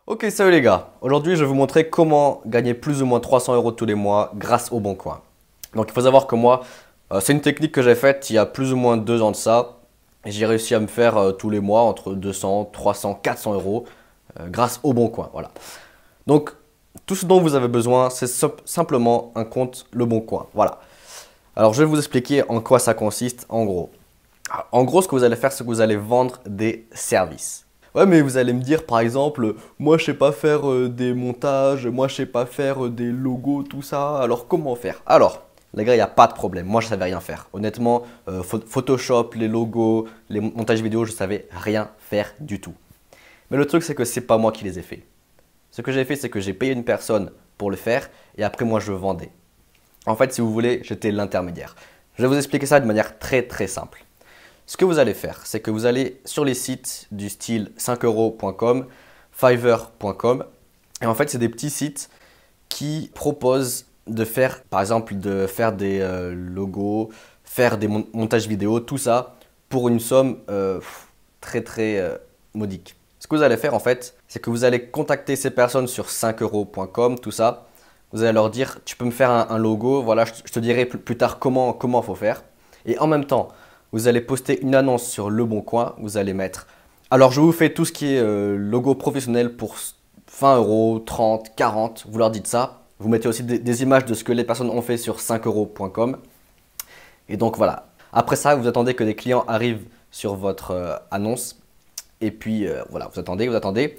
Ok, salut les gars. Aujourd'hui, je vais vous montrer comment gagner plus ou moins 300 euros tous les mois grâce au Bon Coin. Donc, il faut savoir que moi, c'est une technique que j'ai faite il y a plus ou moins 2 ans de ça. Et j'ai réussi à me faire tous les mois entre 200, 300, 400 euros grâce au Bon Coin. Voilà. Donc, tout ce dont vous avez besoin, c'est simplement un compte Le Bon Coin. Voilà. Alors, je vais vous expliquer en quoi ça consiste en gros. En gros, ce que vous allez faire, c'est que vous allez vendre des services. Ouais, mais vous allez me dire, par exemple, moi je sais pas faire des montages, moi je sais pas faire des logos, tout ça. Alors comment faire? Alors, les gars, il n'y a pas de problème. Moi je savais rien faire. Honnêtement, Photoshop, les logos, les montages vidéo, je savais rien faire du tout. Mais le truc, c'est que c'est pas moi qui les ai fait. Ce que j'ai fait, c'est que j'ai payé une personne pour le faire et après moi je vendais. En fait, si vous voulez, j'étais l'intermédiaire. Je vais vous expliquer ça de manière très très simple. Ce que vous allez faire, c'est que vous allez sur les sites du style 5euros.com, Fiverr.com. Et en fait, c'est des petits sites qui proposent de faire, par exemple, de faire des logos, faire des montages vidéo, tout ça pour une somme très très modique. Ce que vous allez faire en fait, c'est que vous allez contacter ces personnes sur 5euros.com, tout ça. Vous allez leur dire, tu peux me faire un logo, voilà, je te dirai plus tard comment il faut faire. Et en même temps, vous allez poster une annonce sur Le Bon Coin. Vous allez mettre. Alors, je vous fais tout ce qui est logo professionnel pour 20 euros, 30, 40. Vous leur dites ça. Vous mettez aussi des images de ce que les personnes ont fait sur 5euros.com. Et donc, voilà. Après ça, vous attendez que des clients arrivent sur votre annonce. Et puis, voilà, vous attendez, vous attendez.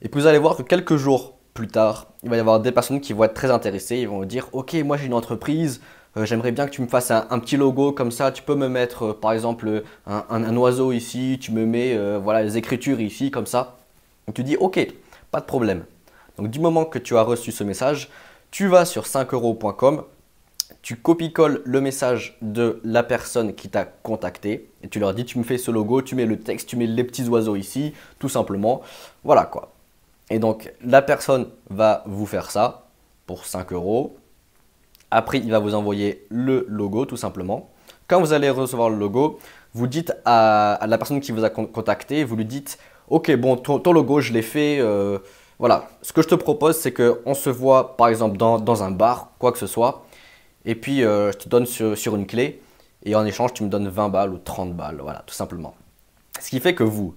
Et puis, vous allez voir que quelques jours plus tard, il va y avoir des personnes qui vont être très intéressées. Ils vont vous dire, ok, moi j'ai une entreprise. J'aimerais bien que tu me fasses un petit logo comme ça. Tu peux me mettre par exemple un oiseau ici, tu me mets voilà, les écritures ici comme ça. Donc tu dis ok, pas de problème. Donc du moment que tu as reçu ce message, tu vas sur 5euros.com, tu copies-colles le message de la personne qui t'a contacté et tu leur dis tu me fais ce logo, tu mets le texte, tu mets les petits oiseaux ici, tout simplement. Voilà quoi. Et donc la personne va vous faire ça pour 5 euros. Après, il va vous envoyer le logo tout simplement. Quand vous allez recevoir le logo, vous dites à la personne qui vous a contacté, vous lui dites ok, bon, ton logo, je l'ai fait. Voilà, ce que je te propose, c'est qu'on se voit par exemple dans un bar, quoi que ce soit. Et puis, je te donne sur une clé. Et en échange, tu me donnes 20 balles ou 30 balles. Voilà, tout simplement. Ce qui fait que vous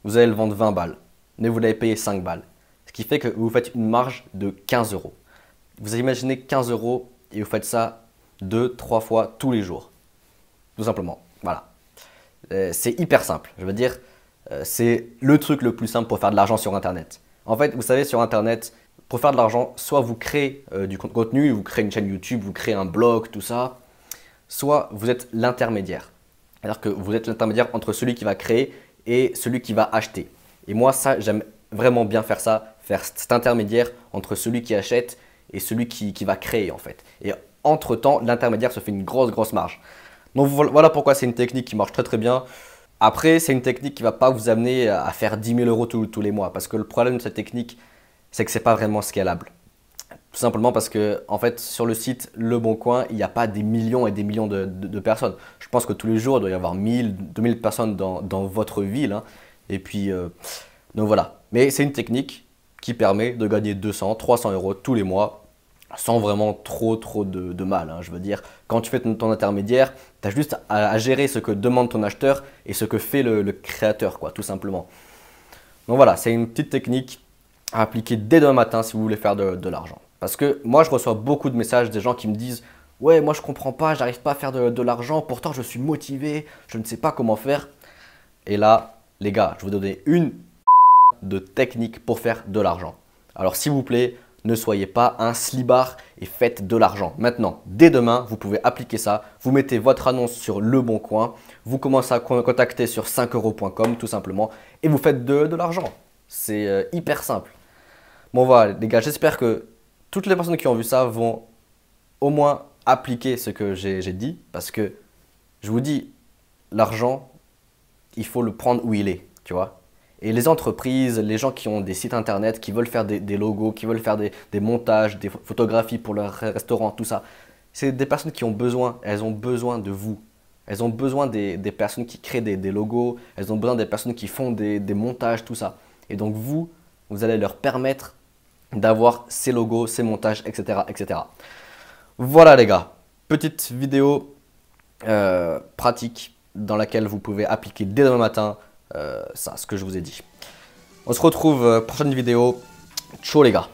allez le vendre 20 balles. Mais vous l'avez payé 5 balles. Ce qui fait que vous faites une marge de 15 euros. Vous imaginez 15 euros et vous faites ça 2, 3 fois tous les jours. Tout simplement. Voilà. C'est hyper simple. Je veux dire, c'est le truc le plus simple pour faire de l'argent sur Internet. En fait, vous savez, sur Internet, pour faire de l'argent, soit vous créez du contenu, vous créez une chaîne YouTube, vous créez un blog, tout ça, soit vous êtes l'intermédiaire. C'est-à-dire que vous êtes l'intermédiaire entre celui qui va créer et celui qui va acheter. Et moi, ça, j'aime vraiment bien faire ça, faire cet intermédiaire entre celui qui achète et celui qui va créer en fait. Et entre-temps, l'intermédiaire se fait une grosse marge. Donc voilà pourquoi c'est une technique qui marche très très bien. Après, c'est une technique qui ne va pas vous amener à faire 10 000 euros tous les mois. Parce que le problème de cette technique, c'est que ce n'est pas vraiment scalable. Tout simplement parce que en fait, sur le site Le Bon Coin, il n'y a pas des millions et des millions de personnes. Je pense que tous les jours, il doit y avoir 1000, 2000 personnes dans votre ville. Hein. Et puis, donc voilà. Mais c'est une technique qui permet de gagner 200, 300 euros tous les mois sans vraiment trop de mal. Hein. Je veux dire, quand tu fais ton intermédiaire, tu as juste à gérer ce que demande ton acheteur et ce que fait le créateur, quoi, tout simplement. Donc voilà, c'est une petite technique à appliquer dès demain matin si vous voulez faire de l'argent. Parce que moi, je reçois beaucoup de messages des gens qui me disent « Ouais, moi je comprends pas, j'arrive pas à faire de l'argent, pourtant je suis motivé, je ne sais pas comment faire. » Et là, les gars, je vais vous donner une de technique pour faire de l'argent. Alors s'il vous plaît, ne soyez pas un slibard et faites de l'argent. Maintenant, dès demain, vous pouvez appliquer ça. Vous mettez votre annonce sur Le Bon Coin, vous commencez à contacter sur 5euros.com tout simplement et vous faites de l'argent. C'est hyper simple. Bon voilà les gars, j'espère que toutes les personnes qui ont vu ça vont au moins appliquer ce que j'ai dit parce que je vous dis, l'argent, il faut le prendre où il est, tu vois. Et les entreprises, les gens qui ont des sites internet, qui veulent faire des logos, qui veulent faire des montages, des photographies pour leur restaurant, tout ça, c'est des personnes qui ont besoin, elles ont besoin de vous. Elles ont besoin des personnes qui créent des logos, elles ont besoin des personnes qui font des montages, tout ça. Et donc vous, vous allez leur permettre d'avoir ces logos, ces montages, etc., etc. Voilà les gars, petite vidéo pratique dans laquelle vous pouvez appliquer dès demain matin ce que je vous ai dit. On se retrouve prochaine vidéo. Ciao les gars.